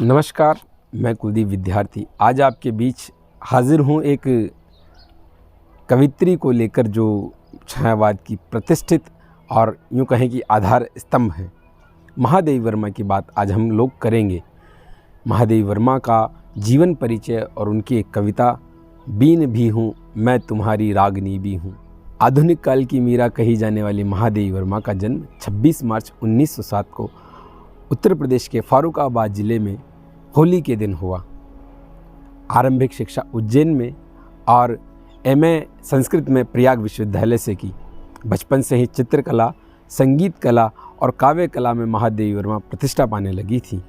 नमस्कार, मैं कुलदीप विद्यार्थी आज आपके बीच हाजिर हूँ एक कवित्री को लेकर जो छायावाद की प्रतिष्ठित और यूँ कहें कि आधार स्तंभ है। महादेवी वर्मा की बात आज हम लोग करेंगे। महादेवी वर्मा का जीवन परिचय और उनकी एक कविता बीन भी हूँ मैं तुम्हारी रागनी भी हूँ। आधुनिक काल की मीरा कही जाने वाली महादेवी वर्मा का जन्म 26 मार्च 1907 को उत्तर प्रदेश के फारुखाबाद जिले में होली के दिन हुआ। आरंभिक शिक्षा उज्जैन में और एमए संस्कृत में प्रयाग विश्वविद्यालय से की। बचपन से ही चित्रकला, संगीत कला और काव्य कला में महादेवी वर्मा प्रतिष्ठा पाने लगी थी।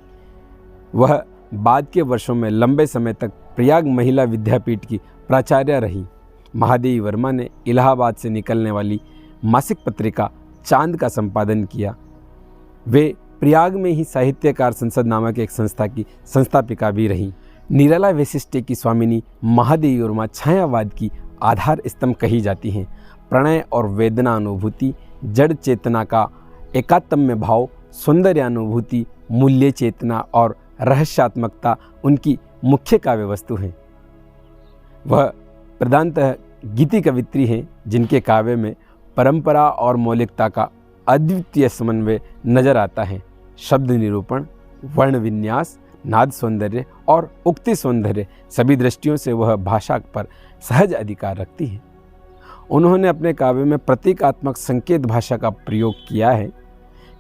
वह बाद के वर्षों में लंबे समय तक प्रयाग महिला विद्यापीठ की प्राचार्य रही। महादेवी वर्मा ने इलाहाबाद से निकलने वाली मासिक पत्रिका चांद का संपादन किया। वे प्रयाग में ही साहित्यकार संसद नामक एक संस्था की संस्थापिका भी रहीं। निराला वैशिष्ट्य की स्वामिनी महादेवी वर्मा छायावाद की आधार स्तंभ कही जाती हैं। प्रणय और वेदना अनुभूति, जड़ चेतना का एकात्म्य भाव, सौंदर्यानुभूति, मूल्य चेतना और रहस्यात्मकता उनकी मुख्य काव्य वस्तु हैं। वह प्रधानतः गीति कवित्री हैं जिनके काव्य में परंपरा और मौलिकता का अद्वितीय समन्वय नजर आता है। शब्द निरूपण, वर्ण विन्यास, नाद सौंदर्य और उक्ति सौंदर्य सभी दृष्टियों से वह भाषा पर सहज अधिकार रखती है। उन्होंने अपने काव्य में प्रतीकात्मक संकेत भाषा का प्रयोग किया है,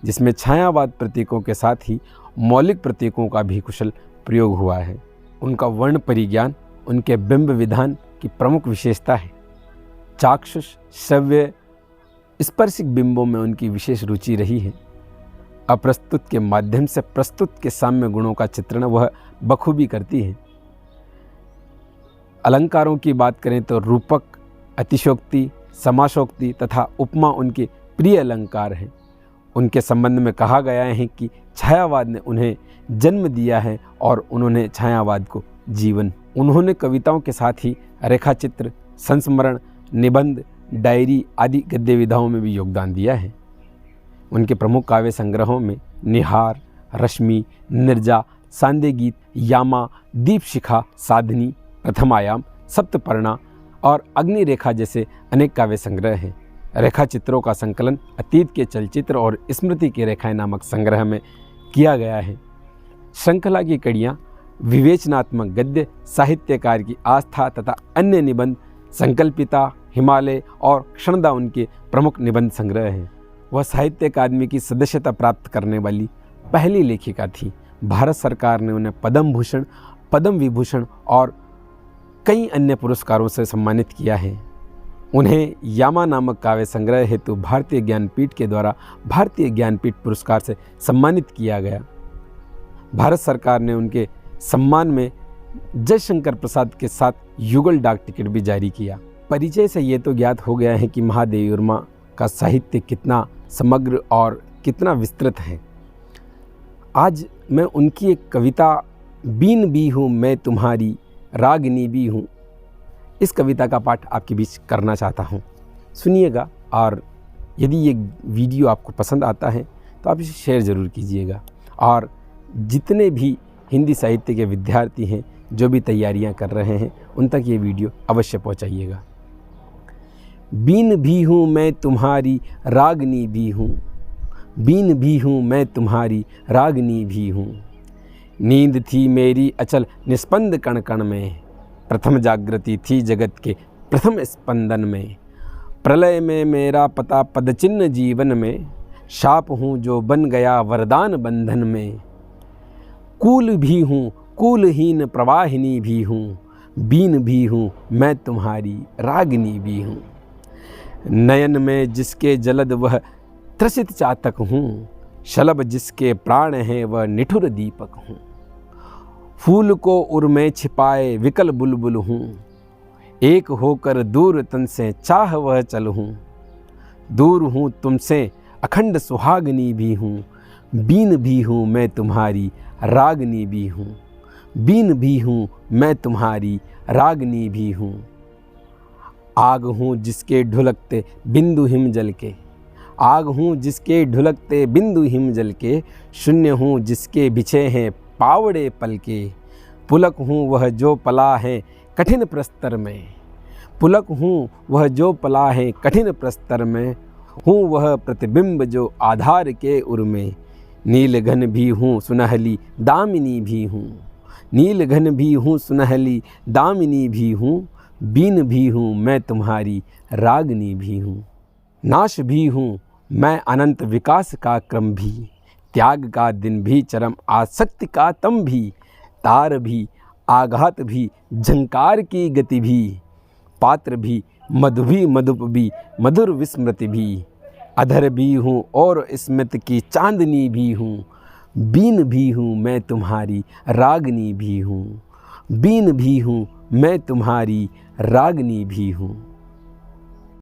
जिसमें छायावाद प्रतीकों के साथ ही मौलिक प्रतीकों का भी कुशल प्रयोग हुआ है। उनका वर्ण परिज्ञान उनके बिंब विधान की प्रमुख विशेषता है। चाक्षुष, श्रव्य, स्पर्शिक बिंबों में उनकी विशेष रुचि रही है। अप्रस्तुत के माध्यम से प्रस्तुत के साम्य गुणों का चित्रण वह बखूबी करती है। अलंकारों की बात करें तो रूपक, अतिशोक्ति, समाशोक्ति तथा उपमा उनके प्रिय अलंकार हैं। उनके संबंध में कहा गया है कि छायावाद ने उन्हें जन्म दिया है और उन्होंने छायावाद को जीवन। उन्होंने कविताओं के साथ ही रेखाचित्र, संस्मरण, निबंध, डायरी आदि गद्य विधाओं में भी योगदान दिया है। उनके प्रमुख काव्य संग्रहों में निहार, रश्मि, निर्जा, सांदे गीत, यामा, दीपशिखा, साधनी, प्रथम आयाम, सप्तपर्णा और अग्नि रेखा जैसे अनेक काव्य संग्रह हैं। रेखा चित्रों का संकलन अतीत के चलचित्र और स्मृति की रेखाएं नामक संग्रह में किया गया है। श्रृंखला की कड़ियाँ, विवेचनात्मक गद्य, साहित्यकार की आस्था तथा अन्य निबंध, संकल्पिता, हिमालय और क्षणदा उनके प्रमुख निबंध संग्रह हैं। वह साहित्य अकादमी की सदस्यता प्राप्त करने वाली पहली लेखिका थी। भारत सरकार ने उन्हें पद्म भूषण, पद्म विभूषण और कई अन्य पुरस्कारों से सम्मानित किया है। उन्हें यामा नामक काव्य संग्रह हेतु भारतीय ज्ञानपीठ के द्वारा भारतीय ज्ञानपीठ पुरस्कार से सम्मानित किया गया। भारत सरकार ने उनके सम्मान में जयशंकर प्रसाद के साथ युगल डाक टिकट भी जारी किया। परिचय से ये तो ज्ञात हो गया है कि महादेवी वर्मा का साहित्य कितना समग्र और कितना विस्तृत है। आज मैं उनकी एक कविता बीन भी हूँ मैं तुम्हारी रागनी भी हूँ, इस कविता का पाठ आपके बीच करना चाहता हूँ। सुनिएगा और यदि ये वीडियो आपको पसंद आता है तो आप इसे शेयर ज़रूर कीजिएगा और जितने भी हिंदी साहित्य के विद्यार्थी हैं जो भी तैयारियां कर रहे हैं उन तक ये वीडियो अवश्य पहुंचाइएगा। बीन भी हूँ मैं तुम्हारी रागनी भी हूँ, बीन भी हूँ मैं तुम्हारी रागनी भी हूँ। नींद थी मेरी अचल निस्पंद कण कण में, प्रथम जागृति थी जगत के प्रथम स्पंदन में। प्रलय में मेरा पता पदचिन्ह जीवन में, शाप हूँ जो बन गया वरदान बंधन में। कूल भी हूँ कूलहीन प्रवाहिनी भी हूँ, बीन भी हूँ मैं तुम्हारी रागनी भी हूँ। नयन में जिसके जलद वह त्रसित चातक हूँ, शलभ जिसके प्राण हैं वह निठुर दीपक हूँ। फूल को उर में छिपाए विकल बुलबुल हूँ, एक होकर दूर तन से चाह वह चल हूँ। दूर हूँ तुमसे अखंड सुहागनी भी हूँ, बीन भी हूँ मैं तुम्हारी रागनी भी हूँ। बीन भी हूँ मैं तुम्हारी रागनी भी हूँ। आग हूँ जिसके ढुलकते बिंदु हिम जल के, आग हूँ जिसके ढुलकते बिंदु हिम जल के, शून्य हूँ जिसके बिछे हैं पावड़े पलके। पुलक हूँ वह जो पला है कठिन प्रस्तर में, पुलक हूँ वह जो पला है कठिन प्रस्तर में, हूँ वह प्रतिबिंब जो आधार के उर में। नील घन भी हूँ सुनहली दामिनी भी हूँ, नील घन भी हूँ सुनहली दामिनी भी हूँ, बीन भी हूँ मैं तुम्हारी रागनी भी हूँ। नाश भी हूँ मैं अनंत विकास का क्रम भी, त्याग का दिन भी चरम आसक्ति का तम भी, तार भी आघात भी झंकार की गति भी, पात्र भी मधु भी मधुप भी मधुर विस्मृति भी, अधर भी हूँ और स्मृति की चांदनी भी हूँ, बीन भी हूँ मैं तुम्हारी रागनी भी हूँ, बीन भी हूँ मैं तुम्हारी रागनी भी हूँ।